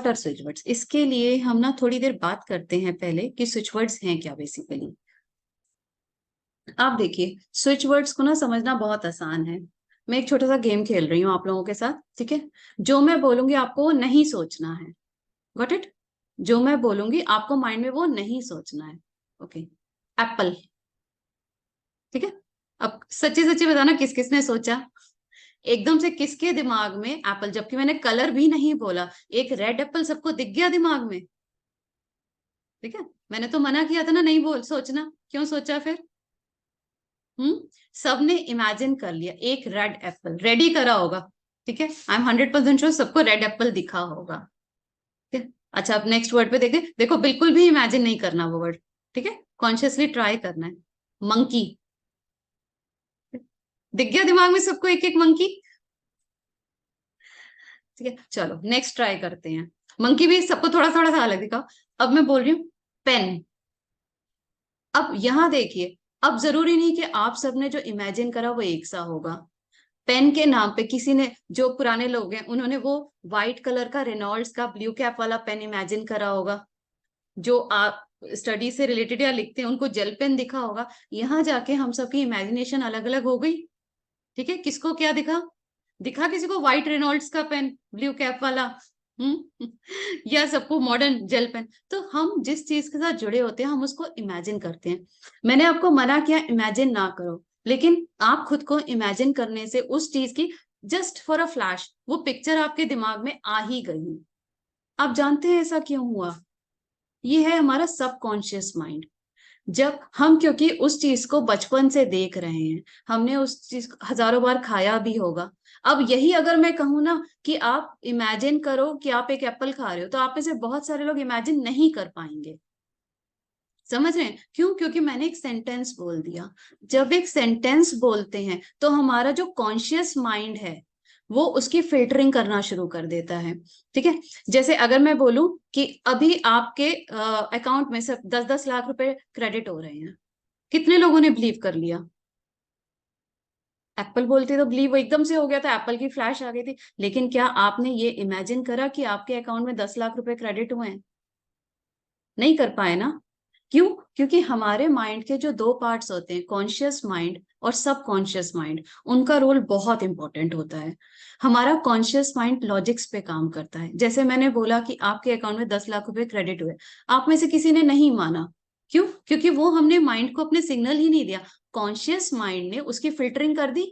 Are switch words? इसके लिए हम ना थोड़ी देर बात करते हैं पहले कि स्विच वर्ड्स हैं क्या बेसिकली। आप देखिए, स्विच वर्ड्स को ना समझना बहुत आसान है। मैं एक छोटा सा गेम खेल रही हूँ आप लोगों के साथ, ठीक है? जो मैं बोलूंगी आपको वो नहीं सोचना है। Got it? जो मैं बोलूंगी आपको माइंड में वो नहीं सोचना है। ओके। एप्पल। ठीक है। अब सच्ची सच्ची बताना, किस किस ने सोचा? एकदम से किसके दिमाग में एप्पल, जबकि मैंने कलर भी नहीं बोला। एक रेड एप्पल सबको दिख गया दिमाग में। ठीक है। मैंने तो मना किया था ना, नहीं बोल सोचना, क्यों सोचा फिर? सबने इमेजिन कर लिया एक रेड एप्पल, रेडी करा होगा। ठीक है, आई एम 100% श्योर सबको रेड एप्पल दिखा होगा। ठीक है। अच्छा, अब नेक्स्ट वर्ड पे देखें। देखो, बिल्कुल भी इमेजिन नहीं करना वो वर्ड। ठीक है, कॉन्शियसली ट्राई करना है। मंकी। दिख गया दिमाग में सबको एक एक मंकी। ठीक है, चलो नेक्स्ट ट्राई करते हैं। मंकी भी सबको थोड़ा थोड़ा सा अलग दिखा। अब मैं बोल रही हूँ पेन। अब यहां देखिए, अब जरूरी नहीं कि आप सबने जो इमेजिन करा वो एक सा होगा। पेन के नाम पे किसी ने, जो पुराने लोग हैं उन्होंने वो व्हाइट कलर का रेनॉल्ड्स का ब्लू कैप वाला पेन इमेजिन करा होगा। जो आप स्टडी से रिलेटेड या लिखते हैं उनको जेल पेन दिखा होगा। यहाँ जाके हम सबकी इमेजिनेशन अलग अलग हो गई। ठीक है, किसको क्या दिखा? दिखा किसी को व्हाइट रेनॉल्ड्स का पेन ब्लू कैप वाला। हम्म या सबको मॉडर्न जेल पेन। तो हम जिस चीज के साथ जुड़े होते हैं हम उसको इमेजिन करते हैं। मैंने आपको मना किया इमेजिन ना करो, लेकिन आप खुद को इमेजिन करने से उस चीज की जस्ट फॉर अ फ्लैश वो पिक्चर आपके दिमाग में आ ही गई। आप जानते हैं ऐसा क्यों हुआ? ये है हमारा सबकॉन्शियस माइंड। जब हम, क्योंकि उस चीज को बचपन से देख रहे हैं, हमने उस चीज को हजारों बार खाया भी होगा। अब यही अगर मैं कहूँ ना कि आप इमेजिन करो कि आप एक एप्पल खा रहे हो, तो आप में से बहुत सारे लोग इमेजिन नहीं कर पाएंगे। समझ रहे हैं क्यों? क्योंकि मैंने एक सेंटेंस बोल दिया। जब एक सेंटेंस बोलते हैं तो हमारा जो कॉन्शियस माइंड है वो उसकी फिल्टरिंग करना शुरू कर देता है। ठीक है। जैसे अगर मैं बोलूं कि अभी आपके अकाउंट में सिर्फ 10-10 लाख रुपए क्रेडिट हो रहे हैं, कितने लोगों ने बिलीव कर लिया? एप्पल बोलते तो बिलीव एकदम से हो गया था, एप्पल की फ्लैश आ गई थी। लेकिन क्या आपने ये इमेजिन करा कि आपके अकाउंट में 10 लाख रुपए क्रेडिट हुए हैं? नहीं कर पाए ना। क्यों? क्योंकि हमारे माइंड के जो दो पार्ट्स होते हैं, कॉन्शियस माइंड और सब कॉन्शियस माइंड, उनका रोल बहुत इंपॉर्टेंट होता है। हमारा कॉन्शियस माइंड लॉजिक्स पे काम करता है। जैसे मैंने बोला कि आपके अकाउंट में 10 लाख रुपए क्रेडिट हुए, आप में से किसी ने नहीं माना। क्यों? क्योंकि वो हमने माइंड को अपने सिग्नल ही नहीं दिया। कॉन्शियस माइंड ने उसकी फिल्टरिंग कर दी।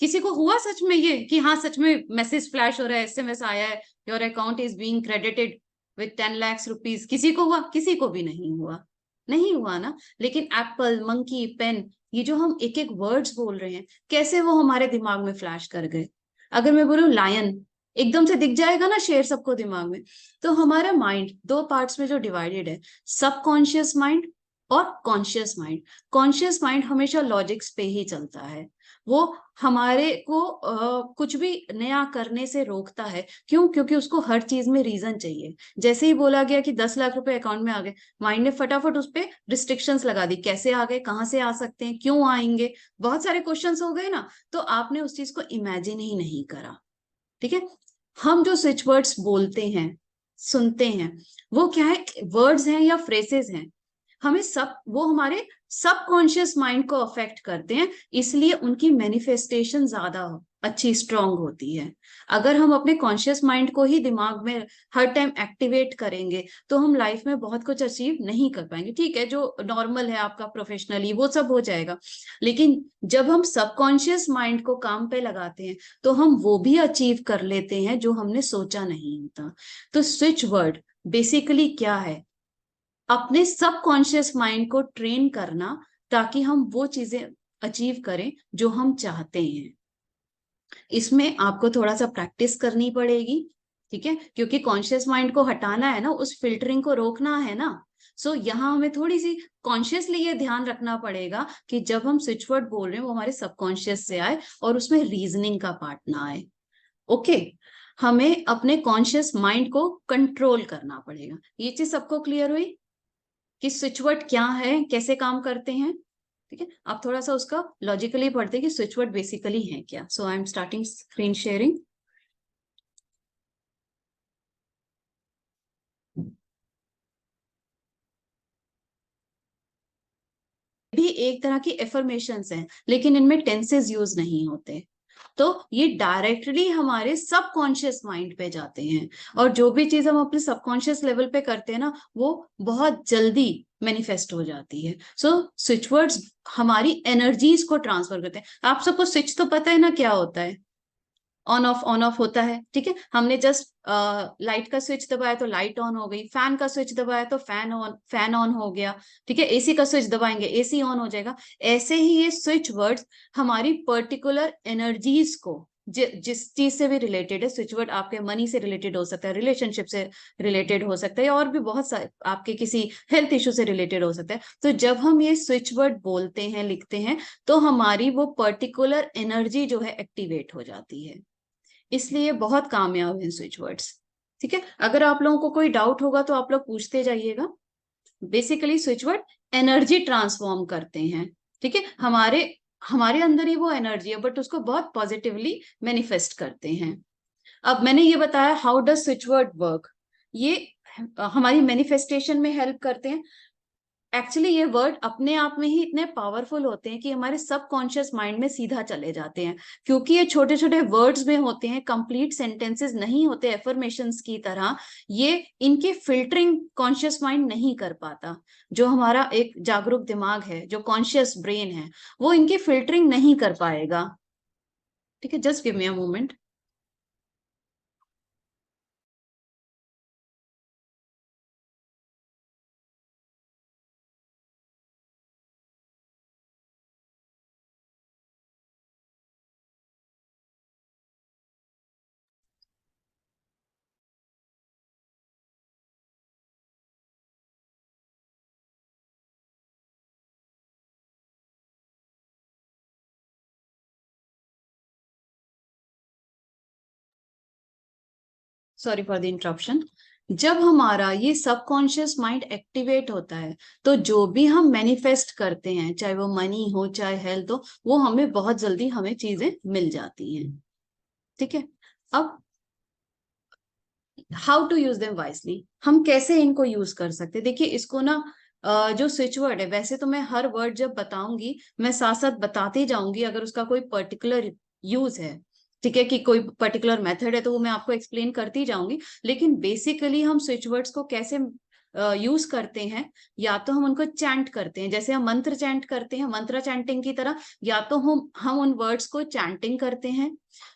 किसी को हुआ सच में ये कि हाँ सच में मैसेज फ्लैश हो रहा है, एसएमएस आया है, your account is being credited with 10 lakh rupees? किसी को हुआ? किसी को भी नहीं हुआ। नहीं हुआ ना। लेकिन एप्पल, मंकी, पेन, ये जो हम एक एक वर्ड्स बोल रहे हैं, कैसे वो हमारे दिमाग में फ्लैश कर गए? अगर मैं बोलूं लायन, एकदम से दिख जाएगा ना शेर सबको दिमाग में। तो हमारा माइंड दो पार्ट्स में जो डिवाइडेड है, सबकॉन्शियस माइंड और कॉन्शियस माइंड। कॉन्शियस माइंड हमेशा लॉजिक्स पे ही चलता है। वो हमारे को कुछ भी नया करने से रोकता है। क्यों? क्योंकि उसको हर चीज में रीजन चाहिए। जैसे ही बोला गया कि 10 लाख रुपए अकाउंट में आ गए, माइंड ने फटाफट उस पर रिस्ट्रिक्शंस लगा दी। कैसे आ गए, कहाँ से आ सकते हैं, क्यों आएंगे, बहुत सारे क्वेश्चंस हो गए ना। तो आपने उस चीज को इमेजिन ही नहीं करा। ठीक है। हम जो स्विच वर्ड्स बोलते हैं, सुनते हैं, वो क्या है? वर्ड्स हैं या फ्रेसेस हैं। हमें सब, वो हमारे सबकॉन्शियस माइंड को अफेक्ट करते हैं, इसलिए उनकी मैनिफेस्टेशन ज्यादा अच्छी स्ट्रांग होती है। अगर हम अपने कॉन्शियस माइंड को ही दिमाग में हर टाइम एक्टिवेट करेंगे तो हम लाइफ में बहुत कुछ अचीव नहीं कर पाएंगे। ठीक है, जो नॉर्मल है आपका प्रोफेशनली वो सब हो जाएगा, लेकिन जब हम सबकॉन्शियस माइंड को काम पे लगाते हैं तो हम वो भी अचीव कर लेते हैं जो हमने सोचा नहीं होता। तो स्विच वर्ड बेसिकली क्या है? अपने सबकॉन्शियस माइंड को ट्रेन करना, ताकि हम वो चीजें अचीव करें जो हम चाहते हैं। इसमें आपको थोड़ा सा प्रैक्टिस करनी पड़ेगी। ठीक है, क्योंकि कॉन्शियस माइंड को हटाना है ना, उस फिल्टरिंग को रोकना है ना। यहाँ हमें थोड़ी सी कॉन्शियसली ये ध्यान रखना पड़ेगा कि जब हम स्विच वर्ड बोल रहे हैं वो हमारे सबकॉन्शियस से आए और उसमें रीजनिंग का पार्ट ना आए। ओके। हमें अपने कॉन्शियस माइंड को कंट्रोल करना पड़ेगा। ये चीज सबको क्लियर हुई कि स्विचवर्ड क्या है, कैसे काम करते हैं? ठीक है, आप थोड़ा सा उसका लॉजिकली पढ़ते हैं कि स्विचवर्ड बेसिकली है क्या। So I am starting screen sharing. एक तरह की एफर्मेशंस हैं, लेकिन इनमें टेंसेस यूज नहीं होते। तो ये डायरेक्टली हमारे सबकॉन्शियस माइंड पे जाते हैं, और जो भी चीज हम अपने सबकॉन्शियस लेवल पे करते हैं ना, वो बहुत जल्दी मैनिफेस्ट हो जाती है। सो स्विच वर्ड्स हमारी एनर्जीज को ट्रांसफर करते हैं। आप सबको स्विच तो पता है ना क्या होता है? ऑन ऑफ होता है, ठीक है। हमने जस्ट लाइट का स्विच दबाया तो लाइट ऑन हो गई, फैन का स्विच दबाया तो फैन ऑन हो गया, ठीक है। एसी का स्विच दबाएंगे एसी ऑन हो जाएगा। ऐसे ही ये स्विच वर्ड्स हमारी पर्टिकुलर एनर्जीज को, जिस चीज से भी रिलेटेड है, स्विच वर्ड आपके मनी से रिलेटेड हो सकता है, रिलेशनशिप से रिलेटेड हो सकता है, और भी बहुत सारे आपके किसी हेल्थ इशू से रिलेटेड हो सकता है। तो जब हम ये स्विच वर्ड बोलते हैं, लिखते हैं, तो हमारी वो पर्टिकुलर एनर्जी जो है एक्टिवेट हो जाती है। इसलिए बहुत कामयाब है स्विच वर्ड्स, ठीक है। अगर आप लोगों को कोई डाउट होगा तो आप लोग पूछते जाइएगा। Basically switch word energy transform करते हैं, ठीक है। हमारे हमारे अंदर ही वो एनर्जी है, बट उसको बहुत पॉजिटिवली मैनिफेस्ट करते हैं। अब मैंने ये बताया how does switch word work. ये हमारी मैनिफेस्टेशन में हेल्प करते हैं। एक्चुअली ये वर्ड अपने आप में ही इतने पावरफुल होते हैं कि हमारे सबकॉन्शियस माइंड में सीधा चले जाते हैं, क्योंकि ये छोटे छोटे वर्ड्स में होते हैं, कंप्लीट सेंटेंसेस नहीं होते एफर्मेशंस की तरह। ये इनकी फिल्टरिंग कॉन्शियस माइंड नहीं कर पाता। जो हमारा एक जागरूक दिमाग है, जो कॉन्शियस ब्रेन है, वो इनकी फिल्टरिंग नहीं कर पाएगा, ठीक है। Just give me a moment. Sorry for the interruption. जब हमारा ये सबकॉन्शियस माइंड एक्टिवेट होता है, तो जो भी हम मैनिफेस्ट करते हैं, चाहे वो मनी हो चाहे हेल्थ हो, वो हमें बहुत जल्दी हमें चीजें मिल जाती हैं, ठीक है। अब how to use them wisely, हम कैसे इनको यूज कर सकते हैं? देखिए इसको ना, जो स्विच वर्ड है, वैसे तो मैं हर वर्ड जब बताऊंगी मैं साथ साथ बताती जाऊंगी, अगर उसका कोई पर्टिकुलर यूज है, ठीक है, कि कोई पर्टिकुलर मेथड है, तो वो मैं आपको एक्सप्लेन करती जाऊंगी। लेकिन बेसिकली हम स्विच वर्ड्स को कैसे यूज करते हैं, या तो हम उनको चैंट करते हैं, जैसे हम मंत्र चैंट करते हैं, मंत्र चैंटिंग की तरह, या तो हम उन वर्ड्स को चैंटिंग करते हैं,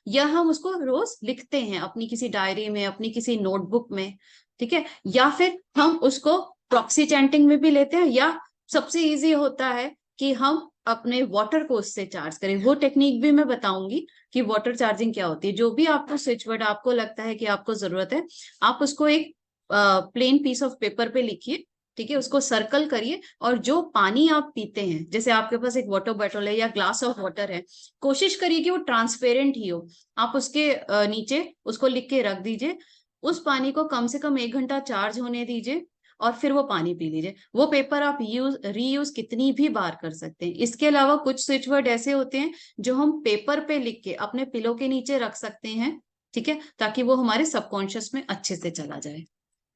या हम उसको रोज लिखते हैं अपनी किसी डायरी में, अपनी किसी नोटबुक में, ठीक है। या फिर हम उसको प्रॉक्सी चैंटिंग में भी लेते हैं, या सबसे इजी होता है कि हम अपने वाटर को उससे चार्ज करें। वो टेक्निक भी मैं बताऊंगी कि वाटर चार्जिंग क्या होती है। जो भी आपको स्विच वर्ड आपको लगता है कि आपको जरूरत है, आप उसको एक प्लेन पीस ऑफ पेपर पे लिखिए, ठीक है, उसको सर्कल करिए, और जो पानी आप पीते हैं, जैसे आपके पास एक वाटर बॉटल है या ग्लास ऑफ वाटर है, कोशिश करिए कि वो ट्रांसपेरेंट ही हो। आप उसके नीचे उसको लिख के रख दीजिए। उस पानी को कम से कम 1 घंटा चार्ज होने दीजिए, और फिर वो पानी पी लीजिए। वो पेपर आप रीयूज कितनी भी बार कर सकते हैं। इसके अलावा कुछ स्विच वर्ड ऐसे होते हैं जो हम पेपर पे लिख के अपने पिलो के नीचे रख सकते हैं, ठीक है, ताकि वो हमारे सबकॉन्शियस में अच्छे से चला जाए।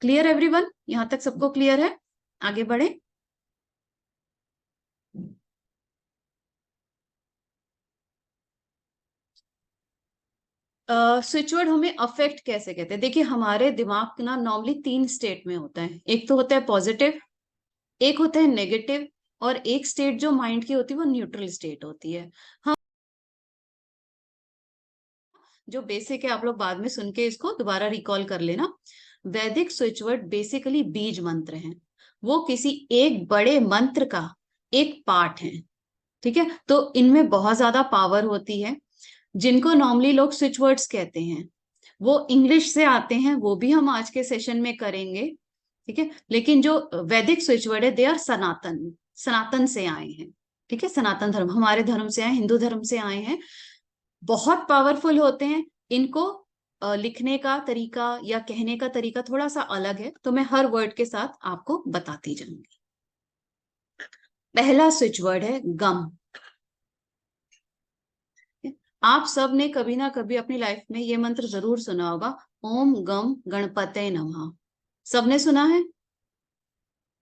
Clear everyone? यहाँ तक सबको क्लियर है? आगे बढ़े। स्विच वर्ड हमें अफेक्ट कैसे कहते हैं? देखिए हमारे दिमाग ना नॉर्मली 3 स्टेट में होता है। एक तो होता है पॉजिटिव, एक होता है नेगेटिव, और एक स्टेट जो माइंड की होती है वो न्यूट्रल स्टेट होती है। हम जो बेसिक है आप लोग बाद में सुन के इसको दोबारा रिकॉल कर लेना। वैदिक स्विच वर्ड बेसिकली बीज मंत्र हैं। वो किसी एक बड़े मंत्र का एक पार्ट है, ठीक है। तो इनमें बहुत ज्यादा पावर होती है। जिनको नॉर्मली लोग स्विच वर्ड्स कहते हैं, वो इंग्लिश से आते हैं, वो भी हम आज के सेशन में करेंगे, ठीक है। लेकिन जो वैदिक स्विच वर्ड है, दे आर सनातन, सनातन से आए हैं, ठीक है। सनातन धर्म हमारे धर्म से आए, हिंदू धर्म से आए हैं। बहुत पावरफुल होते हैं। इनको लिखने का तरीका या कहने का तरीका थोड़ा सा अलग है, तो मैं हर वर्ड के साथ आपको बताती जाऊंगी। पहला स्विच वर्ड है गम। आप सब ने कभी ना कभी अपनी लाइफ में ये मंत्र जरूर सुना होगा, ओम गम गणपते नमः। सबने सुना है,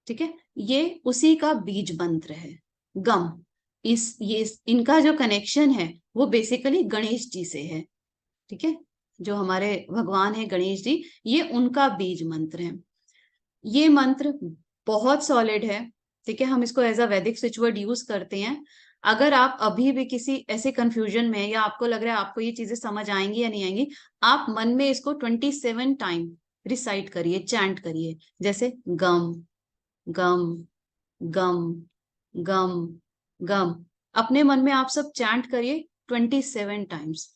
ठीक है। ये उसी का बीज मंत्र है। गम, इनका जो कनेक्शन है वो बेसिकली गणेश जी से है। ठीक है, जो हमारे भगवान है गणेश जी, ये उनका बीज मंत्र है। ये मंत्र बहुत सॉलिड है। ठीक है, हम इसको एज अ वैदिक स्विच वर्ड यूज करते हैं। अगर आप अभी भी किसी ऐसे कंफ्यूजन में, या आपको लग रहा है आपको ये चीजें समझ आएंगी या नहीं आएंगी, आप मन में इसको 27 टाइम रिसाइट करिए, चैंट करिए, जैसे गम गम गम गम गम। अपने मन में आप सब चैंट करिए 27 टाइम्स।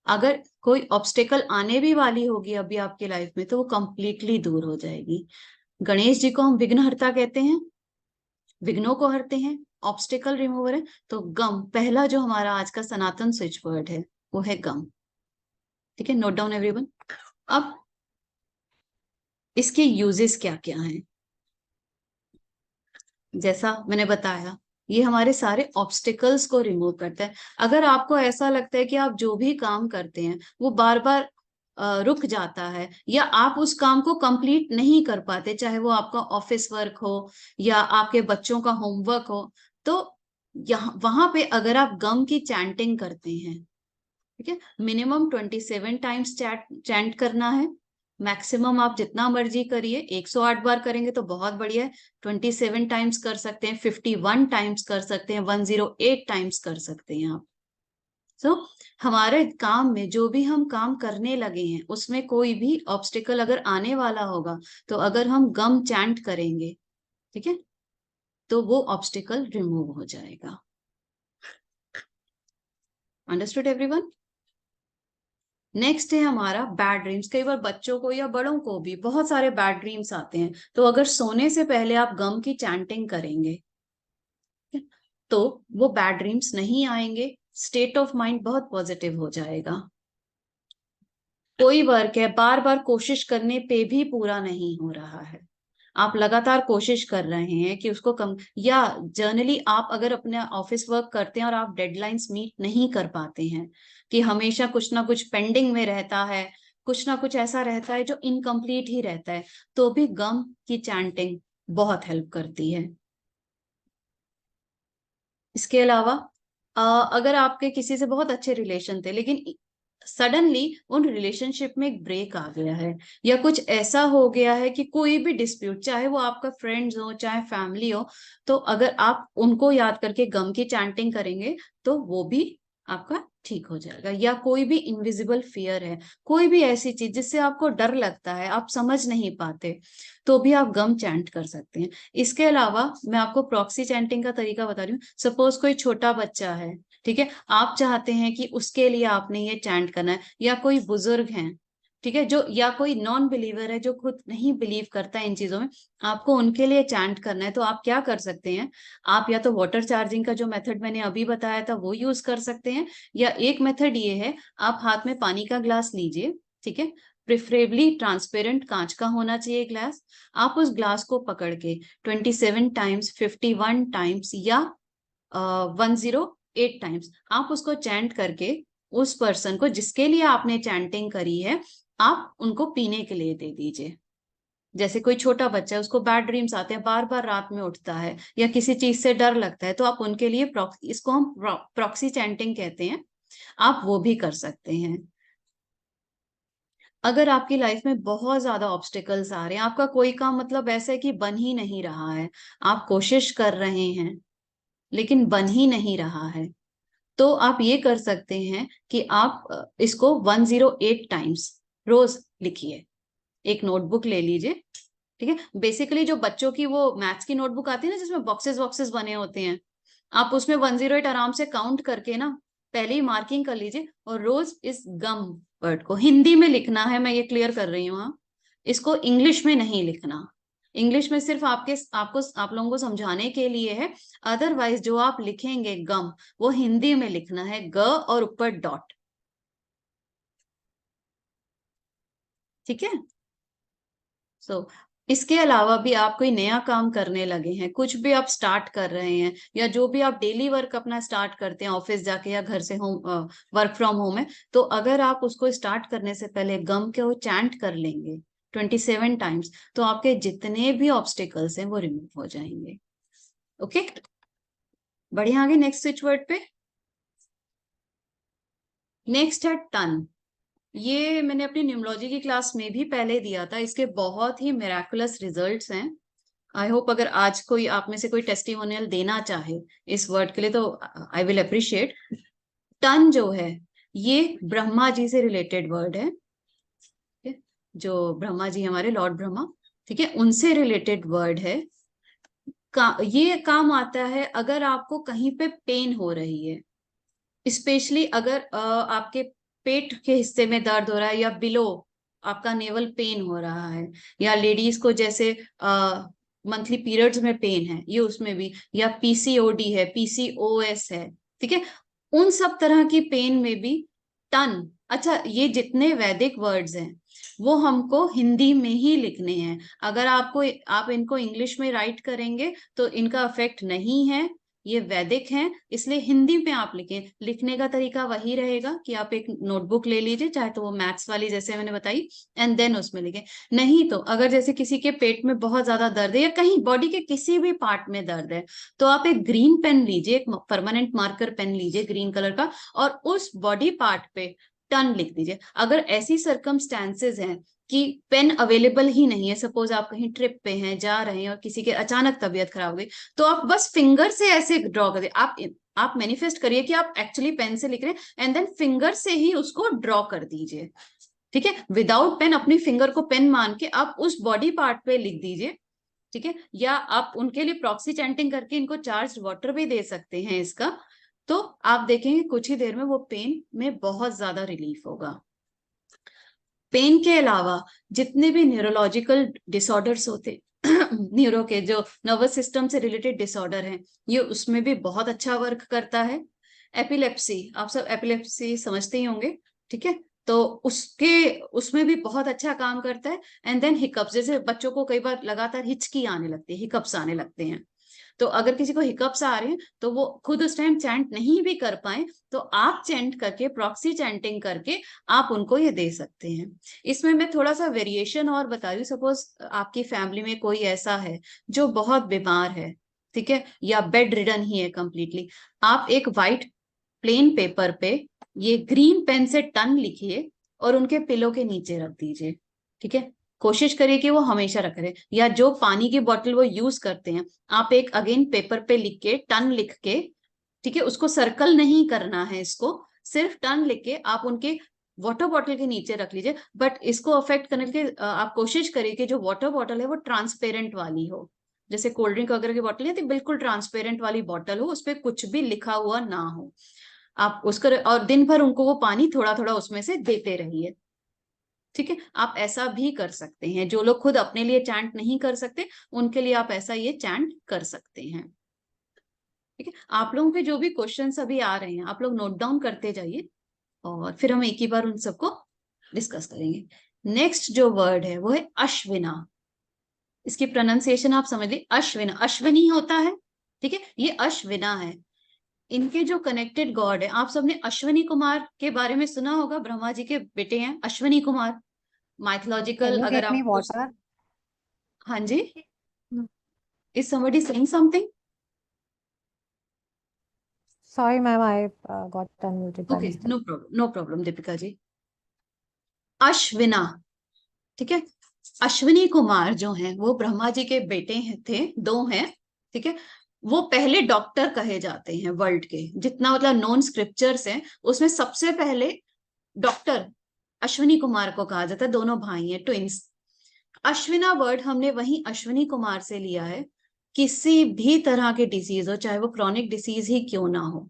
अगर कोई ऑब्स्टेकल आने भी वाली होगी अभी आपकी लाइफ में, तो वो कंप्लीटली दूर हो जाएगी। गणेश जी को हम विघ्नहर्ता कहते हैं, विघ्नों को हरते हैं, ऑब्स्टेकल रिमूवर है। तो गम पहला जो हमारा आज का सनातन स्विच वर्ड है वो है गम। ठीक है, नोट डाउन एवरीवन। अब इसके यूजेस क्या क्या हैं, जैसा मैंने बताया, ये हमारे ऑब्स्टेकल्स ऑब्स्टिकल्स को रिमूव करता है। अगर आपको ऐसा लगता है कि आप जो भी काम करते हैं वो बार बार रुक जाता है, या आप उस काम को कंप्लीट नहीं कर पाते, चाहे वो आपका ऑफिस वर्क हो या आपके बच्चों का होमवर्क हो, तो यहाँ वहां पे अगर आप गम की चैंटिंग करते हैं, ठीक है, मिनिमम 27 टाइम्स चैंट करना है। मैक्सिमम आप जितना मर्जी करिए, 108 बार करेंगे तो बहुत बढ़िया है। 27 टाइम्स कर सकते हैं, 51 टाइम्स कर सकते हैं, 108 टाइम्स कर सकते हैं आप। तो हमारे काम में जो भी हम काम करने लगे हैं उसमें कोई भी ऑब्स्टिकल अगर आने वाला होगा, तो अगर हम गम चैंट करेंगे, ठीक है, तो वो ऑब्स्टिकल रिमूव हो जाएगा। Understood everyone. नेक्स्ट है हमारा बैड ड्रीम्स। कई बार बच्चों को या बड़ों को भी बहुत सारे बैड ड्रीम्स आते हैं, तो अगर सोने से पहले आप गम की चैंटिंग करेंगे तो वो बैड ड्रीम्स नहीं आएंगे, स्टेट ऑफ माइंड बहुत पॉजिटिव हो जाएगा। कोई वर्क है बार बार कोशिश करने पे भी पूरा नहीं हो रहा है, आप लगातार कोशिश कर रहे हैं कि उसको कम, या जर्नली आप अगर अपने ऑफिस वर्क करते हैं और आप डेडलाइंस मीट नहीं कर पाते हैं, कि हमेशा कुछ ना कुछ पेंडिंग में रहता है, कुछ ना कुछ ऐसा रहता है जो इनकम्प्लीट ही रहता है, तो भी गम की चैंटिंग बहुत हेल्प करती है। इसके अलावा अगर आपके किसी से बहुत अच्छे रिलेशन थे, लेकिन सडनली उन रिलेशनशिप में एक ब्रेक आ गया है, या कुछ ऐसा हो गया है कि कोई भी डिस्प्यूट, चाहे वो आपका फ्रेंड्स हो चाहे फैमिली हो, तो अगर आप उनको याद करके गम की चैंटिंग करेंगे तो वो भी आपका ठीक हो जाएगा। या कोई भी इनविजिबल फियर है, कोई भी ऐसी चीज जिससे आपको डर लगता है, आप समझ नहीं पाते, तो भी आप गम चैंट कर सकते हैं। इसके अलावा मैं आपको प्रॉक्सी चैंटिंग का तरीका बता रही हूँ। सपोज कोई छोटा बच्चा है, ठीक है, आप चाहते हैं कि उसके लिए आपने ये चैंट करना है, या कोई बुजुर्ग हैं, ठीक है, जो, या कोई नॉन बिलीवर है जो खुद नहीं बिलीव करता है इन चीजों में, आपको उनके लिए चैंट करना है, तो आप क्या कर सकते हैं, आप या तो वाटर चार्जिंग का जो मेथड मैंने अभी बताया था वो यूज कर सकते हैं, या एक मेथड ये है, आप हाथ में पानी का ग्लास लीजिए, ठीक है, प्रिफरेबली ट्रांसपेरेंट कांच का होना चाहिए ग्लास। आप उस ग्लास को पकड़ के 27 टाइम्स, 51 टाइम्स, या 108 टाइम्स आप उसको चैंट करके उस पर्सन को जिसके लिए आपने चैंटिंग करी है, आप उनको पीने के लिए दे दीजिए। जैसे कोई छोटा बच्चा है, उसको बैड ड्रीम्स आते हैं, बार बार रात में उठता है, या किसी चीज से डर लगता है, तो आप उनके लिए इसको हम प्रॉक्सी चैंटिंग कहते हैं, आप वो भी कर सकते हैं। अगर आपकी लाइफ में बहुत ज्यादा ऑब्स्टिकल्स आ रहे हैं, आपका कोई काम मतलब ऐसा है कि बन ही नहीं रहा है, आप कोशिश कर रहे हैं लेकिन बन ही नहीं रहा है, तो आप ये कर सकते हैं कि आप इसको 108 टाइम्स रोज लिखिए। एक नोटबुक ले लीजिए, ठीक है, बेसिकली जो बच्चों की वो मैथ्स की नोटबुक आती है ना, जिसमें बॉक्सेस बॉक्सेस बने होते हैं, आप उसमें 108 आराम से काउंट करके ना पहले ही मार्किंग कर लीजिए, और रोज इस गम वर्ड को हिंदी में लिखना है, मैं ये क्लियर कर रही हूँ, हाँ, इसको इंग्लिश में नहीं लिखना। इंग्लिश में सिर्फ आप लोगों को समझाने के लिए है, अदरवाइज जो आप लिखेंगे गम, वो हिंदी में लिखना है, ग और ऊपर डॉट। ठीक है, सो इसके अलावा भी आप कोई नया काम करने लगे हैं, कुछ भी आप स्टार्ट कर रहे हैं, या जो भी आप डेली वर्क अपना स्टार्ट करते हैं ऑफिस जाके या घर से होम वर्क फ्रॉम होम है, तो अगर आप उसको स्टार्ट करने से पहले गम के वो चैंट कर लेंगे 27 टाइम्स, तो आपके जितने भी ऑब्स्टिकल्स हैं वो रिमूव हो जाएंगे। ओके, बढ़े आगे नेक्स्ट स्विच वर्ड पे। नेक्स्ट है टन। ये मैंने अपनी न्यूमरोलॉजी की क्लास में भी पहले दिया था, इसके बहुत ही मिराकुलस रिजल्ट्स हैं। आई होप अगर आज कोई आप में से कोई टेस्टिमोनियल देना चाहे इस वर्ड के लिए तो आई विल अप्रिशिएट। टन जो है ये ब्रह्मा जी से रिलेटेड वर्ड है, जो ब्रह्मा जी हमारे लॉर्ड ब्रह्मा, ठीक है, उनसे रिलेटेड वर्ड है। ये काम आता है अगर आपको कहीं पे पेन हो रही है, स्पेशली अगर आपके पेट के हिस्से में दर्द हो रहा है, या बिलो आपका नेवल पेन हो रहा है, या लेडीज को जैसे मंथली पीरियड्स में पेन है ये उसमें भी, या पीसीओडी है, पीसीओएस है, ठीक है, उन सब तरह की पेन में भी टन। अच्छा, ये जितने वैदिक वर्ड्स हैं वो हमको हिंदी में ही लिखने हैं। अगर आप इनको इंग्लिश में राइट करेंगे तो इनका इफेक्ट नहीं है, ये वैदिक हैं, इसलिए हिंदी में आप लिखें। लिखने का तरीका वही रहेगा कि आप एक नोटबुक ले लीजिए, चाहे तो वो मैथ्स वाली जैसे मैंने बताई, एंड देन उसमें लिखें। नहीं तो अगर जैसे किसी के पेट में बहुत ज्यादा दर्द है या कहीं बॉडी के किसी भी पार्ट में दर्द है, तो आप एक ग्रीन पेन लीजिए, एक परमानेंट मार्कर पेन लीजिए ग्रीन कलर का, और उस बॉडी पार्ट पे टन लिख दीजिए। अगर ऐसी सर्कमस्टेंसेज हैं कि पेन अवेलेबल ही नहीं है, सपोज आप कहीं ट्रिप पे हैं, जा रहे हैं और किसी के अचानक तबीयत खराब हो गई, तो आप बस फिंगर से ऐसे ड्रॉ कर दे। आप मैनिफेस्ट करिए कि आप एक्चुअली पेन से लिख रहे हैं, एंड देन फिंगर से ही उसको ड्रॉ कर दीजिए, ठीक है, विदाउट पेन। अपनी फिंगर को पेन मान के आप उस बॉडी पार्ट पे लिख दीजिए, ठीक है। या आप उनके लिए प्रॉक्सी चैंटिंग करके इनको चार्ज वाटर भी दे सकते हैं इसका, तो आप देखेंगे कुछ ही देर में वो पेन में बहुत ज्यादा रिलीफ होगा। पेन के अलावा जितने भी न्यूरोलॉजिकल डिसऑर्डर्स होते न्यूरो के जो नर्वस सिस्टम से रिलेटेड डिसऑर्डर हैं, ये उसमें भी बहुत अच्छा वर्क करता है। एपिलेप्सी, आप सब एपिलेप्सी समझते ही होंगे, ठीक है, तो उसमें भी बहुत अच्छा काम करता है। एंड देन हिकअप्स, जैसे बच्चों को कई बार लगातार हिचकी आने लगती है, हिकअप्स आने लगते हैं, तो अगर किसी को हिकअप्स आ रहे हैं तो वो खुद उस टाइम चैंट नहीं भी कर पाए, तो आप चैंट करके, प्रॉक्सी चैंटिंग करके आप उनको ये दे सकते हैं। इसमें मैं थोड़ा सा वेरिएशन और बता रही हूँ। सपोज आपकी फैमिली में कोई ऐसा है जो बहुत बीमार है, ठीक है, या बेड रिडन ही है कंप्लीटली, आप एक वाइट प्लेन पेपर पे ये ग्रीन पेन से टन लिखिए और उनके पिलो के नीचे रख दीजिए, ठीक है। कोशिश करिए कि वो हमेशा रख रहे, या जो पानी की बोतल वो यूज करते हैं, आप एक अगेन पेपर पे लिख के टन लिख के, ठीक है, उसको सर्कल नहीं करना है, इसको सिर्फ टन लिख के आप उनके वाटर बॉटल के नीचे रख लीजिए। बट इसको अफेक्ट करने के आप कोशिश करिए कि जो वाटर बॉटल है वो ट्रांसपेरेंट वाली हो, जैसे कोल्ड ड्रिंक वगैरह की बॉटल है तो बिल्कुल ट्रांसपेरेंट वाली बॉटल हो, उस पर कुछ भी लिखा हुआ ना हो। आप उसको, और दिन भर उनको वो पानी थोड़ा थोड़ा उसमें से देते रहिए, ठीक है। आप ऐसा भी कर सकते हैं, जो लोग खुद अपने लिए चैंट नहीं कर सकते उनके लिए आप ऐसा ये चैंट कर सकते हैं, ठीक है। आप लोगों के जो भी क्वेश्चंस अभी आ रहे हैं आप लोग नोट डाउन करते जाइए, और फिर हम एक ही बार उन सबको डिस्कस करेंगे। नेक्स्ट जो वर्ड है वो है अश्विना। इसकी प्रोनाउंसिएशन आप समझ लीजिए, अश्विना, अश्विनी होता है, ठीक है, ये अश्विना है। इनके जो कनेक्टेड गॉड है, आप सबने अश्विनी कुमार के बारे में सुना होगा, ब्रह्मा जी के बेटे हैं Ashwini Kumar, Can mythological you अगर get me आप कुछ। water? हाँ जी, Mm. Is somebody saying something? Sorry, ma'am, I got unmuted by okay, mistake. No problem, no problem Deepika ji. Ashwina, ठीक है, अश्विनी कुमार जो हैं वो ब्रह्मा जी के बेटे थे, दो हैं, ठीक है। वो पहले डॉक्टर कहे जाते हैं वर्ल्ड के, जितना मतलब नॉन स्क्रिप्चर्स हैं उसमें सबसे पहले डॉक्टर अश्विनी कुमार को कहा जाता है। दोनों भाई हैं, ट्विंस। अश्विना वर्ड हमने वही अश्विनी कुमार से लिया है। किसी भी तरह के डिसीज हो, चाहे वो क्रॉनिक डिसीज ही क्यों ना हो,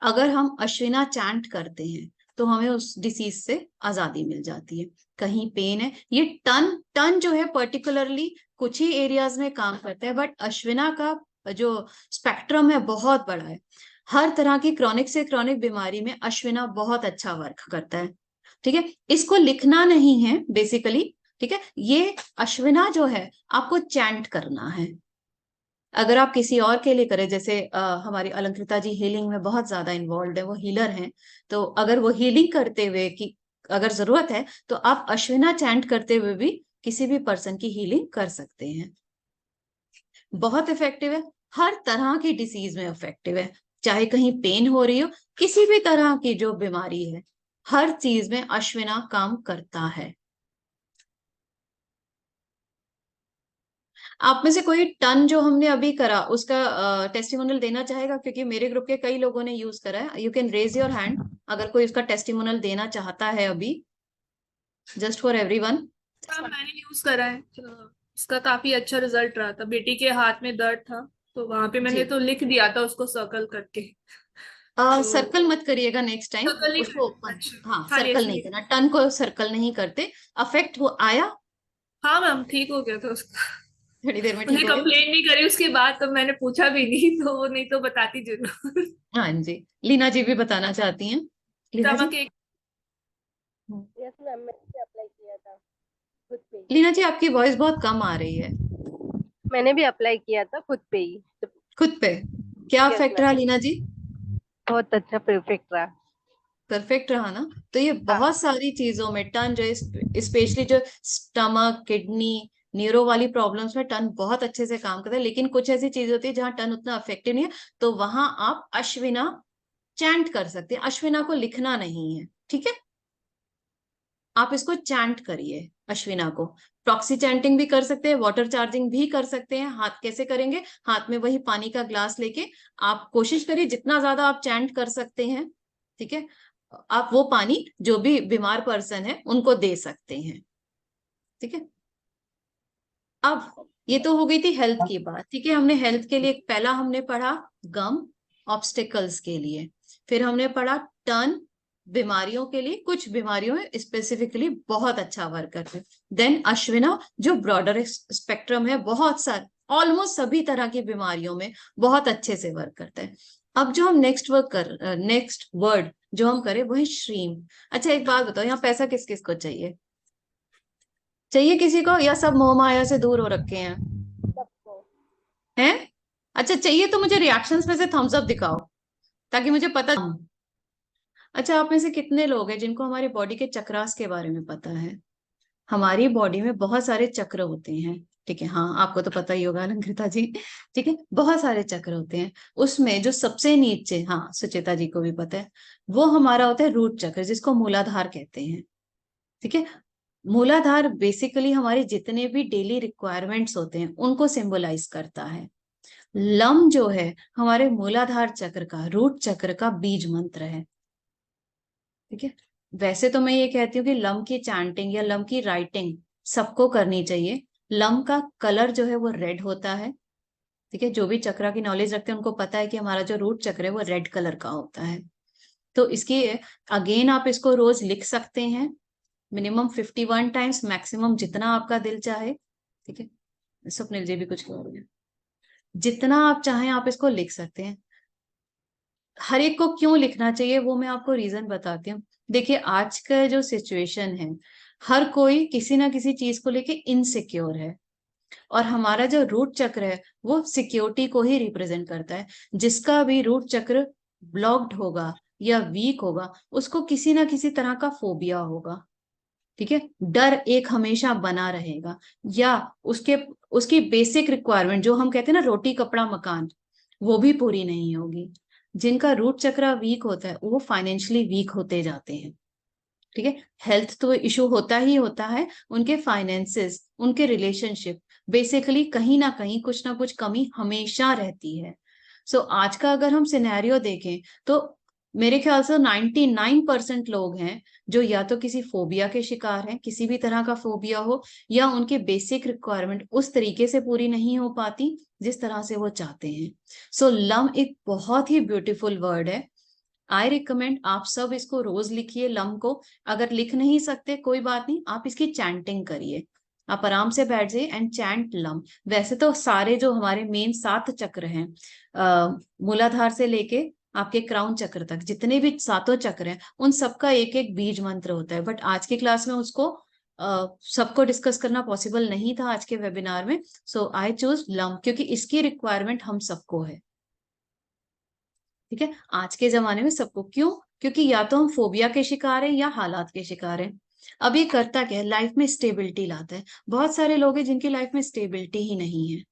अगर हम अश्विना चैंट करते हैं तो हमें उस डिसीज से आजादी मिल जाती है। कहीं पेन है, ये टन टन जो है पर्टिकुलरली कुछ ही एरियाज में काम करता है, बट अश्विना का जो स्पेक्ट्रम है बहुत बड़ा है। हर तरह की क्रॉनिक से क्रॉनिक बीमारी में अश्विना बहुत अच्छा वर्क करता है, ठीक है। इसको लिखना नहीं है बेसिकली, ठीक है, ये अश्विना जो है आपको चैंट करना है। अगर आप किसी और के लिए करें, जैसे हमारी अलंकृता जी हीलिंग में बहुत ज्यादा इन्वॉल्व है, वो हीलर हैं, तो अगर वो हीलिंग करते हुए कि अगर जरूरत है तो आप अश्विना चैंट करते हुए भी किसी भी पर्सन की हीलिंग कर सकते हैं। बहुत इफेक्टिव है। हर तरह की डिसीज में इफेक्टिव है, चाहे कहीं पेन हो रही हो, किसी भी तरह की जो बीमारी है, हर चीज में अश्विना काम करता है। आप में से कोई टन जो हमने अभी करा उसका टेस्टिमोनियल देना चाहेगा? क्योंकि मेरे ग्रुप के कई लोगों ने यूज करा है। You can raise your hand अगर कोई उसका टेस्टिमोनियल देना चाहता है अभी, जस्ट फॉर एवरीवन। हाँ, मैंने यूज करा है, इसका काफी अच्छा रिजल्ट रहा था। बेटी के हाथ में दर्द था तो वहां पे मैंने जी, तो लिख दिया था उसको सर्कल करके। तो सर्कल मत करिएगा नेक्स्ट टाइम सर्कल नहीं उसको। करना, अच्छा। हाँ, हाँ, सर्कल नहीं ऐसे करना, टन को सर्कल नहीं करते। अफेक्ट हो आया? हाँ मैम, ठीक हो गया था उसका। थोड़ी देर में ठीक उन्हें हो गया। कंप्लेन नहीं करी उसके बाद, तो मैंने पूछा भी नहीं, तो वो नहीं तो बताती जरूर। हाँ जी, लीना जी भी बताना चाहती हैं। लीना जी। स्टमक एक यस मैम, मैंने भी अप्लाई किया था खुद पे ही। लीना जी, आपकी वॉइस बहुत कम आ रही है। मैंने भी अप्लाई किया था खुद पे ही। खुद पे क्या यस इफेक्ट रहा मैम, लीना जी? बहुत अच्छा परफेक्ट रहा। परफेक्ट रहा ना? तो ये हाँ बहुत सारी चीजों में टन जो, स्पेशली जो स्टमक, किडनी, न्यूरो वाली प्रॉब्लम्स में टन बहुत अच्छे से काम करता है। लेकिन कुछ ऐसी चीजें होती है जहां टन उतना इफेक्टिव नहीं है, तो वहां आप अश्विना चैंट कर सकते हैं। अश्विना को लिखना नहीं है, ठीक है? आप इसको चैंट करिए अश्विना को। प्रॉक्सी चैंटिंग भी कर सकते हैं, वाटर चार्जिंग भी कर सकते हैं। हाथ कैसे करेंगे? हाथ में वही पानी का ग्लास लेके आप कोशिश करिए जितना ज्यादा आप चैंट कर सकते हैं, ठीक है? आप वो पानी जो भी बीमार पर्सन है उनको दे सकते हैं, ठीक है? अब ये तो हो गई थी हेल्थ की बात, ठीक है? हमने हेल्थ के लिए पहला हमने पढ़ा गम, ऑब्स्टिकल्स के लिए। फिर हमने पढ़ा टर्न, बीमारियों के लिए, कुछ बीमारियों में स्पेसिफिकली बहुत अच्छा वर्क करते हैं। देन अश्विना जो ब्रॉडर स्पेक्ट्रम है, बहुत सारे, ऑलमोस्ट सभी तरह की बीमारियों में बहुत अच्छे से वर्क करता है। अब जो हम नेक्स्ट वर्ड जो हम करें वो है श्रीम। अच्छा, एक बात बताओ, यहाँ पैसा किस किस को चाहिए? चाहिए किसी को, या सब मोह माया से दूर हो रखे हैं? सबको। हैं? अच्छा, चाहिए तो मुझे रिएक्शंस में से थम्स अप दिखाओ ताकि मुझे पता। अच्छा, आप में से कितने लोग हैं जिनको हमारी बॉडी के चक्रास के बारे में पता है? हमारी बॉडी में बहुत सारे चक्र होते हैं, ठीक है? हाँ, आपको तो पता ही होगा अलंकृता जी, ठीक है? बहुत सारे चक्र होते हैं। उसमें जो सबसे नीचे, हाँ सुचेता जी को भी पता है, वो हमारा होता है रूट चक्र, जिसको मूलाधार कहते हैं, ठीक है? मूलाधार बेसिकली हमारे जितने भी डेली रिक्वायरमेंट्स होते हैं उनको सिंबलाइज करता है। लम जो है हमारे मूलाधार चक्र का, रूट चक्र का बीज मंत्र है, ठीक है? वैसे तो मैं ये कहती हूँ कि लम की चैंटिंग या लम की राइटिंग सबको करनी चाहिए। लम का कलर जो है वो रेड होता है, ठीक है? जो भी चक्र की नॉलेज रखते हैं उनको पता है कि हमारा जो रूट चक्र है वो रेड कलर का होता है। तो इसकी अगेन आप इसको रोज लिख सकते हैं, मिनिमम 51 टाइम्स, मैक्सिमम जितना आपका दिल चाहे, ठीक है? स्वप्निल जी भी कुछ कह रहे हैं। जितना आप चाहें आप इसको लिख सकते हैं। हर एक को क्यों लिखना चाहिए वो मैं आपको रीजन बताती हूँ। देखिए, आज का जो सिचुएशन है, हर कोई किसी ना किसी चीज को लेके इनसिक्योर है, और हमारा जो रूट चक्र है वो सिक्योरिटी को ही रिप्रेजेंट करता है। जिसका भी रूट चक्र ब्लॉक्ड होगा या वीक होगा उसको किसी ना किसी तरह का फोबिया होगा, ठीक है? डर एक हमेशा बना रहेगा, या उसके उसकी बेसिक रिक्वायरमेंट जो हम कहते हैं ना, रोटी कपड़ा मकान, वो भी पूरी नहीं होगी। जिनका रूट चक्र वीक होता है वो फाइनेंशियली वीक होते जाते हैं, ठीक है? हेल्थ तो इशू होता ही होता है, उनके फाइनेंसेस, उनके रिलेशनशिप, बेसिकली कहीं ना कुछ कमी हमेशा रहती है। सो आज का अगर हम सिनेरियो देखें तो मेरे ख्याल से 99% लोग हैं जो या तो किसी फोबिया के शिकार हैं, किसी भी तरह का फोबिया हो, या उनके बेसिक रिक्वायरमेंट उस तरीके से पूरी नहीं हो पाती जिस तरह से वो चाहते हैं। सो लम एक बहुत ही ब्यूटीफुल वर्ड है। आई रिकमेंड आप सब इसको रोज लिखिए लम को। अगर लिख नहीं सकते कोई बात नहीं, आप इसकी चैंटिंग करिए। आप आराम से बैठ जाइए एंड चैंट लम। वैसे तो सारे जो हमारे मेन 7 चक्र हैं, मूलाधार से लेके आपके क्राउन चक्र तक, जितने भी 7 चक्र हैं उन सबका एक एक बीज मंत्र होता है। बट आज की क्लास में उसको सबको डिस्कस करना पॉसिबल नहीं था आज के वेबिनार में। सो आई चूज लम क्योंकि इसकी रिक्वायरमेंट हम सबको है, ठीक है? आज के जमाने में सबको। क्यों? क्योंकि या तो हम फोबिया के शिकार हैं या हालात के शिकार हैं। अब ये करता क्या है, लाइफ में स्टेबिलिटी लाता है। बहुत सारे लोग हैं जिनकी लाइफ में स्टेबिलिटी ही नहीं है,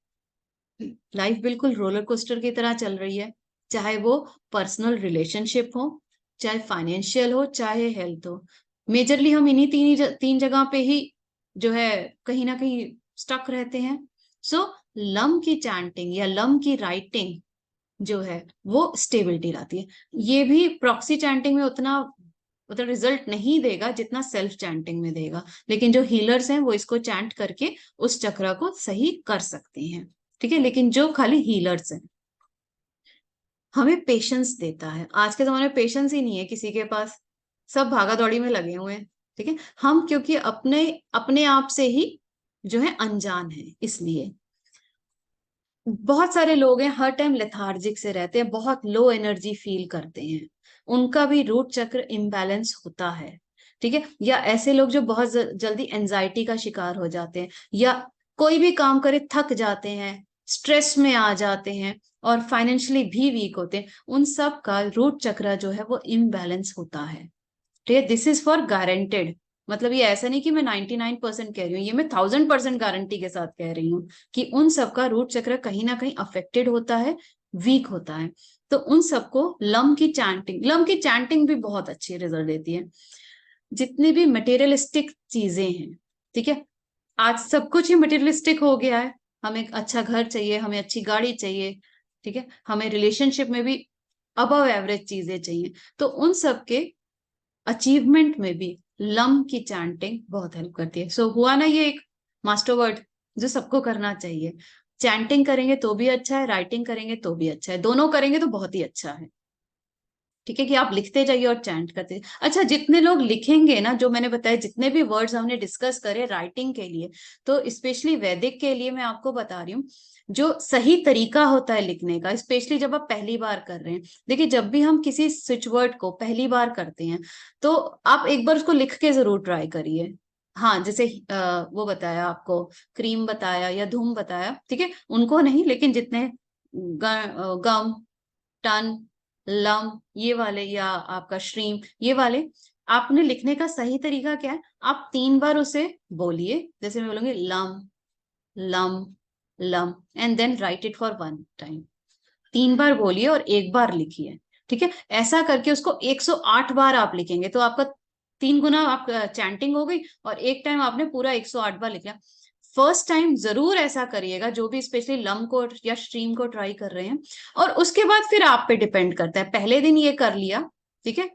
लाइफ बिल्कुल रोलर कोस्टर की तरह चल रही है, चाहे वो पर्सनल रिलेशनशिप हो, चाहे फाइनेंशियल हो, चाहे हेल्थ हो। मेजरली हम इन्हीं तीन जगह पे ही जो है कहीं ना कहीं स्टक रहते हैं। सो लम की चैंटिंग या लम की राइटिंग जो है वो स्टेबिलिटी लाती है। ये भी प्रॉक्सी चैंटिंग में उतना मतलब रिजल्ट नहीं देगा जितना सेल्फ चैंटिंग में देगा, लेकिन जो हीलर्स हैं वो इसको चैंट करके उस चक्र को सही कर सकते हैं। ठीक है, लेकिन जो खाली हीलर्स हैं, हमें पेशेंस देता है। आज के जमाने में पेशेंस ही नहीं है किसी के पास, सब भागा दौड़ी में लगे हुए हैं। ठीक है, हम क्योंकि अपने अपने आप से ही जो है अनजान है, इसलिए बहुत सारे लोग हैं हर टाइम लेथार्जिक से रहते हैं, बहुत लो एनर्जी फील करते हैं, उनका भी रूट चक्र इम्बैलेंस होता है। ठीक है, या ऐसे लोग जो बहुत जल्दी एंजाइटी का शिकार हो जाते हैं, या कोई भी काम करे थक जाते हैं, स्ट्रेस में आ जाते हैं और फाइनेंशियली भी वीक होते हैं, उन सब का रूट चक्र जो है वो इम्बैलेंस होता है। ठीक है, दिस इज फॉर गारंटेड। मतलब ये ऐसा नहीं कि मैं 99% कह रही हूँ, ये मैं 1000% गारंटी के साथ कह रही हूँ कि उन सबका रूट चक्र कहीं ना कहीं अफेक्टेड होता है, वीक होता है। तो उन सबको लम की चैंटिंग भी बहुत अच्छी रिजल्ट देती है। जितनी भी मटेरियलिस्टिक चीजें हैं, ठीक है, आज सब कुछ ही मटेरियलिस्टिक हो गया है। हमें एक अच्छा घर चाहिए, हमें अच्छी गाड़ी चाहिए, ठीक है, हमें रिलेशनशिप में भी अबव एवरेज चीजें चाहिए। तो उन सब के अचीवमेंट में भी लम की चैंटिंग बहुत हेल्प करती है। सो हुआ ना ये एक मास्टर वर्ड जो सबको करना चाहिए। चैंटिंग करेंगे तो भी अच्छा है, राइटिंग करेंगे तो भी अच्छा है, दोनों करेंगे तो बहुत ही अच्छा है। ठीक है, कि आप लिखते जाइए और चैंट करते जाइए। अच्छा, जितने लोग लिखेंगे ना, जो मैंने बताया जितने भी वर्ड्स हमने डिस्कस करे राइटिंग के लिए, तो स्पेशली वैदिक के लिए मैं आपको बता रही हूँ जो सही तरीका होता है लिखने का, स्पेशली जब आप पहली बार कर रहे हैं। देखिए, जब भी हम किसी स्विच वर्ड को पहली बार करते हैं तो आप एक बार उसको लिख के जरूर ट्राई करिए। हाँ, जैसे वो बताया आपको, क्रीम बताया या धूम बताया, ठीक है, उनको नहीं, लेकिन जितने गम, टन, लम, ये वाले, या आपका श्रीम, ये वाले, आपने लिखने का सही तरीका क्या है, आप 3 बार उसे बोलिए। जैसे मैं बोलूंगी लम, लम, लम, and then write it for 1 time. 3 बार बोलिए और 1 बार लिखिए। ठीक है, ऐसा करके उसको 108 बार आप लिखेंगे तो आपका 3 गुना आप चैंटिंग हो गई, और एक टाइम आपने पूरा 108 बार लिखा। फर्स्ट टाइम जरूर ऐसा करिएगा, जो भी स्पेशली लम को या स्ट्रीम को ट्राई कर रहे हैं, और उसके बाद फिर आप पे डिपेंड करता है। पहले दिन ये कर लिया, ठीक है,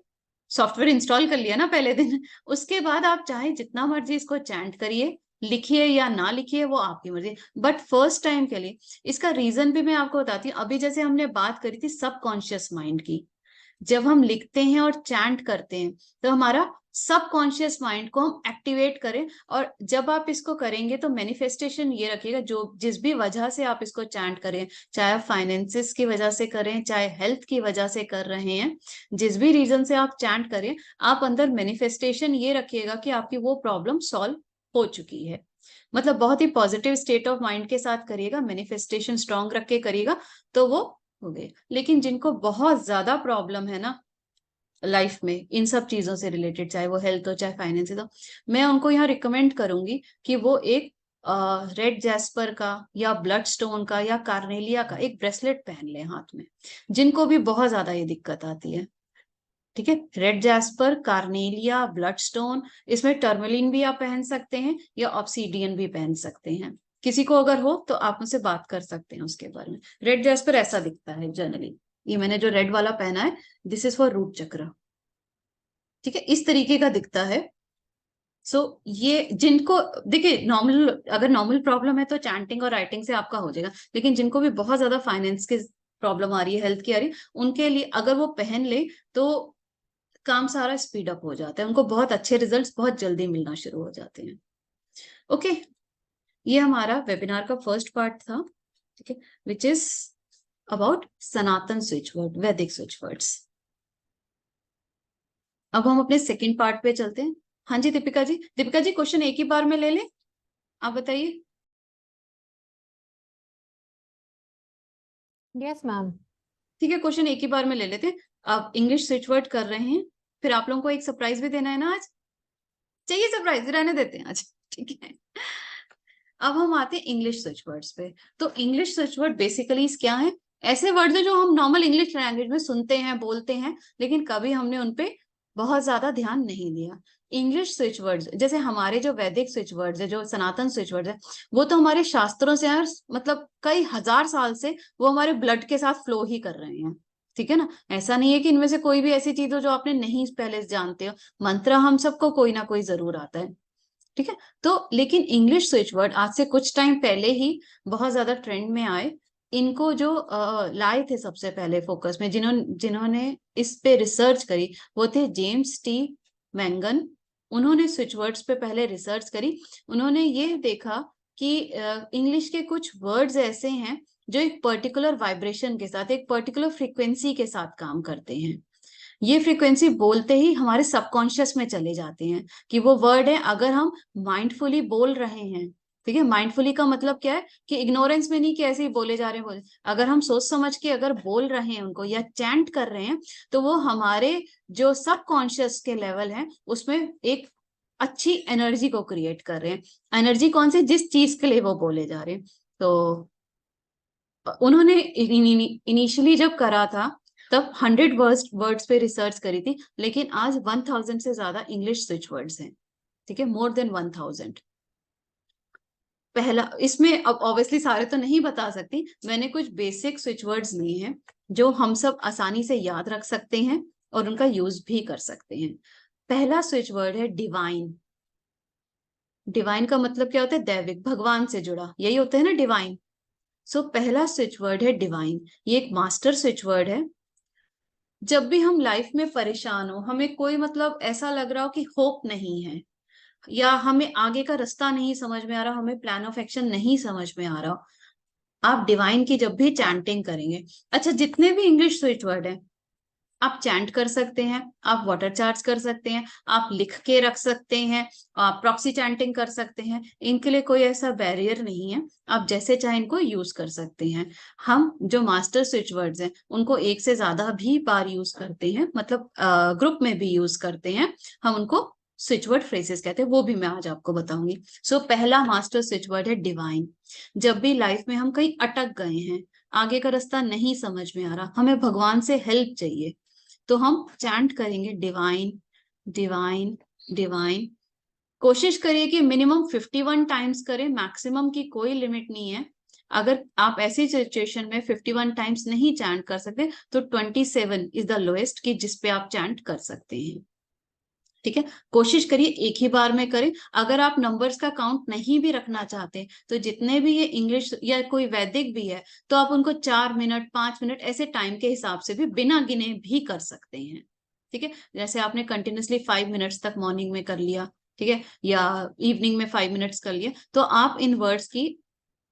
सॉफ्टवेयर इंस्टॉल कर लिया ना पहले दिन, उसके बाद आप चाहे जितना मर्जी इसको चैंट करिए, लिखिए या ना लिखिए वो आपकी मर्जी, बट फर्स्ट टाइम के लिए। इसका रीजन भी मैं आपको बताती हूँ। अभी जैसे हमने बात करी थी सबकॉन्शियस माइंड की, जब हम लिखते हैं और चैंट करते हैं तो हमारा सबकॉन्शियस माइंड को हम एक्टिवेट करें, और जब आप इसको करेंगे तो मैनिफेस्टेशन ये रखिएगा, जो जिस भी वजह से आप इसको चैंट करें, चाहे आप फाइनेंसिस की वजह से करें, चाहे हेल्थ की वजह से कर रहे हैं, जिस भी रीजन से आप चैंट करें, आप अंदर मैनिफेस्टेशन ये रखिएगा कि आपकी वो प्रॉब्लम सॉल्व हो चुकी है। मतलब बहुत ही पॉजिटिव स्टेट ऑफ माइंड के साथ करिएगा, मैनिफेस्टेशन स्ट्रांग रख के करिएगा तो वो हो गए। लेकिन जिनको बहुत ज्यादा प्रॉब्लम है ना लाइफ में इन सब चीजों से रिलेटेड, चाहे वो हेल्थ हो चाहे फाइनेंस हो, मैं उनको यहाँ रिकमेंड करूंगी कि वो एक रेड जैस्पर का या ब्लड स्टोन का या कार्नेलिया का एक ब्रेसलेट पहन ले हाथ में, जिनको भी बहुत ज्यादा ये दिक्कत आती है। ठीक है, red jasper, Cornelia, blood stone, इसमें टर्मलिन भी आप पहन सकते हैं या ऑब्सीडियन भी पहन सकते हैं। किसी को अगर हो तो आप मुझसे बात कर सकते हैं उसके बारे में। रेड जैस्पर ऐसा दिखता है जनरली, ये मैंने जो रेड वाला पहना है, दिस इज फॉर रूट चक्र। ठीक है, इस तरीके का दिखता है। सो ये जिनको, देखिए, नॉर्मल, अगर नॉर्मल प्रॉब्लम है तो चैंटिंग और राइटिंग से आपका हो जाएगा, लेकिन जिनको भी बहुत ज्यादा फाइनेंस की प्रॉब्लम आ रही है, हेल्थ की आ रही है, उनके लिए अगर वो पहन ले तो काम सारा स्पीड अप हो जाता है, उनको बहुत अच्छे रिजल्ट्स बहुत जल्दी मिलना शुरू हो जाते हैं। ओके, ये हमारा वेबिनार का फर्स्ट पार्ट था, ठीक है, which is about Sanatan switch word, वैदिक स्विच वर्ड्स। अब हम अपने सेकंड पार्ट पे चलते हैं। हाँ जी दीपिका जी, दीपिका जी क्वेश्चन एक ही बार में ले लें, आप बताइए। Yes ma'am. ठीक है, क्वेश्चन एक ही बार में ले लेते हैं। अब इंग्लिश स्विच वर्ड कर रहे हैं, फिर आप लोगों को एक सरप्राइज भी देना है ना आज, चाहिए सरप्राइज, रहने देते हैं आज, ठीक है। अब हम आते हैं इंग्लिश स्विच वर्ड्स पे। तो इंग्लिश स्विच वर्ड बेसिकली क्या है? ऐसे वर्ड्स है जो हम नॉर्मल इंग्लिश लैंग्वेज में सुनते हैं, बोलते हैं, लेकिन कभी हमने उनपे बहुत ज्यादा ध्यान नहीं दिया। इंग्लिश स्विच वर्ड्स जैसे हमारे जो वैदिक स्विच वर्ड्स है, जो सनातन स्विच वर्ड्स है, वो तो हमारे शास्त्रों से है, मतलब कई हजार साल से वो हमारे ब्लड के साथ फ्लो ही कर रहे हैं। ठीक है ना? ऐसा नहीं है कि इनमें से कोई भी ऐसी चीज हो जो आपने नहीं पहले से जानते हो। मंत्र हम सबको कोई ना कोई जरूर आता है। ठीक है? तो लेकिन इंग्लिश स्विच वर्ड आज से कुछ टाइम पहले ही बहुत ज्यादा ट्रेंड में आए। इनको जो लाए थे सबसे पहले फोकस में, जिन्होंने इस पे रिसर्च करी, वो थे जेम्स टी मैंगन। उन्होंने स्विच वर्ड्स पे पहले रिसर्च करी। उन्होंने ये देखा कि इंग्लिश के कुछ वर्ड्स ऐसे हैं जो एक पर्टिकुलर वाइब्रेशन के साथ, एक पर्टिकुलर फ्रीक्वेंसी के साथ काम करते हैं। ये फ्रीक्वेंसी बोलते ही हमारे सबकॉन्शियस में चले जाते हैं कि वो वर्ड है। अगर हम माइंडफुली बोल रहे हैं, ठीक है, माइंडफुली का मतलब क्या है कि इग्नोरेंस में नहीं कि ऐसे ही बोले जा रहे हैं बोले, अगर हम सोच समझ के अगर बोल रहे हैं उनको या चैंट कर रहे हैं, तो वो हमारे जो सबकॉन्शियस के लेवल है उसमें एक अच्छी एनर्जी को क्रिएट कर रहे हैं। एनर्जी कौन सी? जिस चीज के लिए वो बोले जा रहे हैं। तो उन्होंने इनिशियली जब करा था तब 100 वर्ड्स पे रिसर्च करी थी, लेकिन आज 1000 से ज्यादा इंग्लिश स्विच वर्ड्स हैं। ठीक है, मोर देन 1000। पहला इसमें, अब ऑब्वियसली सारे तो नहीं बता सकती, मैंने कुछ बेसिक स्विच वर्ड्स लिए हैं जो हम सब आसानी से याद रख सकते हैं और उनका यूज भी कर सकते हैं। पहला स्विच वर्ड है डिवाइन। डिवाइन का मतलब क्या होता है? दैविक, भगवान से जुड़ा, यही होता है ना डिवाइन। सो पहला स्विच वर्ड है डिवाइन। ये एक मास्टर स्विच वर्ड है। जब भी हम लाइफ में परेशान हो, हमें कोई मतलब ऐसा लग रहा हो कि होप नहीं है, या हमें आगे का रास्ता नहीं समझ में आ रहा, हमें प्लान ऑफ एक्शन नहीं समझ में आ रहा, आप डिवाइन की जब भी चैंटिंग करेंगे, अच्छा जितने भी इंग्लिश स्विच वर्ड है आप चैंट कर सकते हैं, आप वाटर चार्ज कर सकते हैं, आप लिख के रख सकते हैं, आप प्रॉक्सी चैंटिंग कर सकते हैं। इनके लिए कोई ऐसा बैरियर नहीं है, आप जैसे चाहे इनको यूज कर सकते हैं। हम जो मास्टर स्विच वर्ड्स हैं उनको एक से ज्यादा भी बार यूज करते हैं, मतलब ग्रुप में भी यूज करते हैं। हम उनको स्विच वर्ड फ्रेजेस कहते हैं, वो भी मैं आज आपको बताऊंगी। सो पहला मास्टर स्विच वर्ड है डिवाइन। जब भी लाइफ में हम कहीं अटक गए हैं, आगे का रास्ता नहीं समझ में आ रहा, हमें भगवान से हेल्प चाहिए, तो हम चैंट करेंगे डिवाइन, डिवाइन, डिवाइन। कोशिश करिए कि मिनिमम 51 टाइम्स करें, मैक्सिमम की कोई लिमिट नहीं है। अगर आप ऐसी सिचुएशन में 51 टाइम्स नहीं चैंट कर सकते तो 27 इज द लोएस्ट कि जिसपे आप चैंट कर सकते हैं। ठीक है, कोशिश करिए एक ही बार में करें। अगर आप नंबर्स का काउंट नहीं भी रखना चाहते तो जितने भी ये इंग्लिश या कोई वैदिक भी है तो आप उनको 4 मिनट 5 मिनट ऐसे टाइम के हिसाब से भी बिना गिने भी कर सकते हैं। ठीक है, जैसे आपने कंटिन्यूसली 5 मिनट्स तक मॉर्निंग में कर लिया, ठीक है, या इवनिंग में 5 मिनट्स कर लिया, तो आप इन वर्ड्स की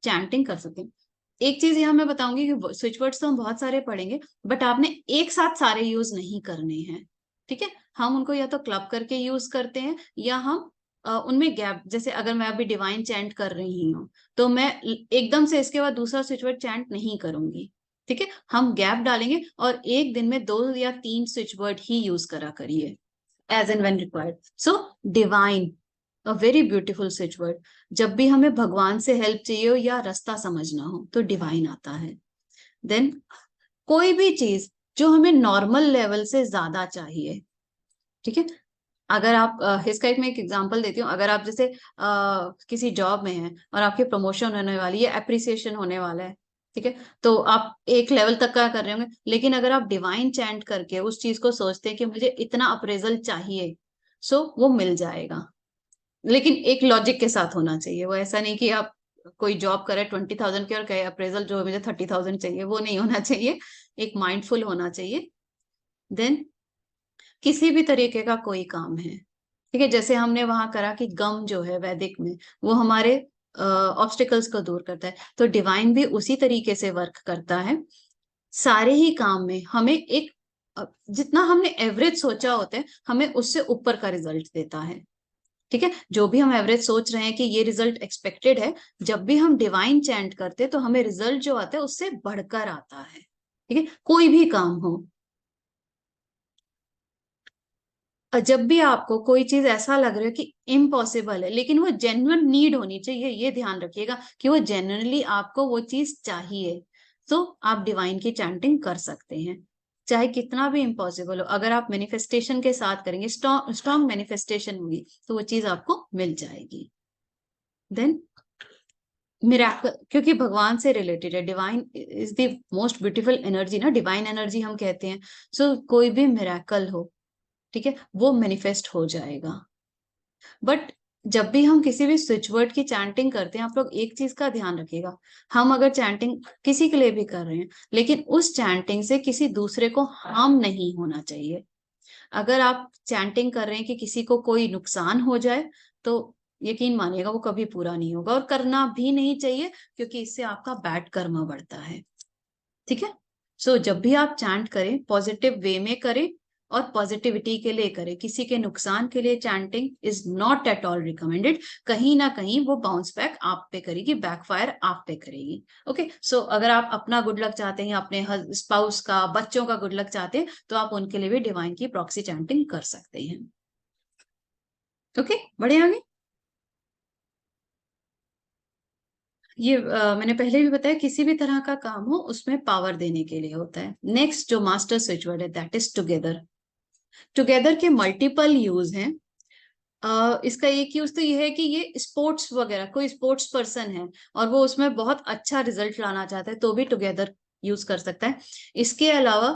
चैंटिंग कर सकते हैं। एक चीज यहाँ मैं बताऊंगी कि स्विच वर्ड्स तो हम बहुत सारे पढ़ेंगे, बट आपने एक साथ सारे यूज नहीं करने हैं। ठीक है, हम उनको या तो क्लब करके यूज करते हैं, या हम उनमें गैप, जैसे अगर मैं अभी डिवाइन चैंट कर रही हूँ तो मैं एकदम से इसके बाद दूसरा स्विच वर्ड चैंट नहीं करूंगी। ठीक है, हम गैप डालेंगे और एक दिन में 2 या 3 स्विच वर्ड ही यूज करा करिए, as and when required. So divine, a very beautiful switch word. जब भी हमें भगवान से हेल्प चाहिए हो या रास्ता समझना हो तो डिवाइन आता है। देन कोई भी चीज जो हमें नॉर्मल लेवल से ज्यादा चाहिए, ठीक है, अगर आप इसका एक मैं एक एग्जांपल देती हूँ। अगर आप जैसे किसी जॉब में हैं और आपकी प्रमोशन होने वाली है, अप्रिसिएशन होने वाला है, ठीक है, तो आप एक लेवल तक का कर रहे होंगे, लेकिन अगर आप डिवाइन चैंट करके उस चीज को सोचते हैं कि मुझे इतना अप्रेजल चाहिए, सो वो मिल जाएगा। लेकिन एक लॉजिक के साथ होना चाहिए, वो ऐसा नहीं कि आप कोई जॉब करे 20,000 के और कहे अप्रेजल जो है मुझे 30,000 चाहिए, वो नहीं होना चाहिए। एक माइंडफुल होना चाहिए। देन किसी भी तरीके का कोई काम है, ठीक है, जैसे हमने वहां करा कि गम जो है वैदिक में वो हमारे ऑब्स्टिकल्स को दूर करता है, तो डिवाइन भी उसी तरीके से वर्क करता है। सारे ही काम में हमें एक जितना हमने एवरेज सोचा होता है हमें उससे ऊपर का रिजल्ट देता है। ठीक है, जो भी हम एवरेज सोच रहे हैं कि ये रिजल्ट एक्सपेक्टेड है, जब भी हम डिवाइन चैंट करते हैं तो हमें रिजल्ट जो आता है उससे बढ़कर आता है। ठीक है, कोई भी काम हो। जब भी आपको कोई चीज ऐसा लग रहा है कि इम्पॉसिबल है, लेकिन वो जेन्युइन नीड होनी चाहिए, ये ध्यान रखिएगा कि वो जेन्युइनली आपको वो चीज चाहिए, तो आप डिवाइन की चैंटिंग कर सकते हैं, चाहे कितना भी इम्पॉसिबल हो। अगर आप मैनिफेस्टेशन के साथ करेंगे, स्ट्रॉन्ग मैनिफेस्टेशन होगी, तो वो चीज आपको मिल जाएगी। देन मिराकल, क्योंकि भगवान से रिलेटेड है, divine is the most beautiful energy ना, डिवाइन एनर्जी हम कहते हैं। सो कोई भी मिराकल हो, ठीक है, वो मैनिफेस्ट हो जाएगा। बट जब भी हम किसी भी स्विच वर्ड की चैंटिंग करते हैं, आप लोग एक चीज का ध्यान रखिएगा, हम अगर चैंटिंग किसी के लिए भी कर रहे हैं, लेकिन उस चैंटिंग से किसी दूसरे को हार्म नहीं होना चाहिए। अगर आप चैंटिंग कर रहे हैं कि किसी को कोई नुकसान हो जाए, तो यकीन मानिएगा वो कभी पूरा नहीं होगा, और करना भी नहीं चाहिए, क्योंकि इससे आपका बैड कर्मा बढ़ता है। ठीक है, सो जब भी आप चैंट करें, पॉजिटिव वे में करें और पॉजिटिविटी के लिए करें। किसी के नुकसान के लिए chanting is not at all recommended. कहीं ना कहीं वो बाउंस बैक आप पे करेगी, बैकफायर आप पे करेगी। ओके, सो अगर आप अपना गुड लक चाहते हैं, अपने स्पाउस का, बच्चों का गुड लक चाहते हैं, तो आप उनके लिए भी डिवाइन की प्रॉक्सी चैंटिंग कर सकते हैं। ओके, बढ़े आगे। ये मैंने पहले भी बताया, किसी भी तरह का काम हो उसमें पावर देने के लिए होता है। नेक्स्ट जो मास्टर स्विच वर्ड है, दैट इज टुगेदर। टुगेदर के मल्टीपल यूज हैं। इसका एक यूज तो ये है कि ये स्पोर्ट्स वगैरह, कोई स्पोर्ट्स पर्सन है और वो उसमें बहुत अच्छा रिजल्ट लाना चाहता है, तो भी टुगेदर यूज कर सकता है। इसके अलावा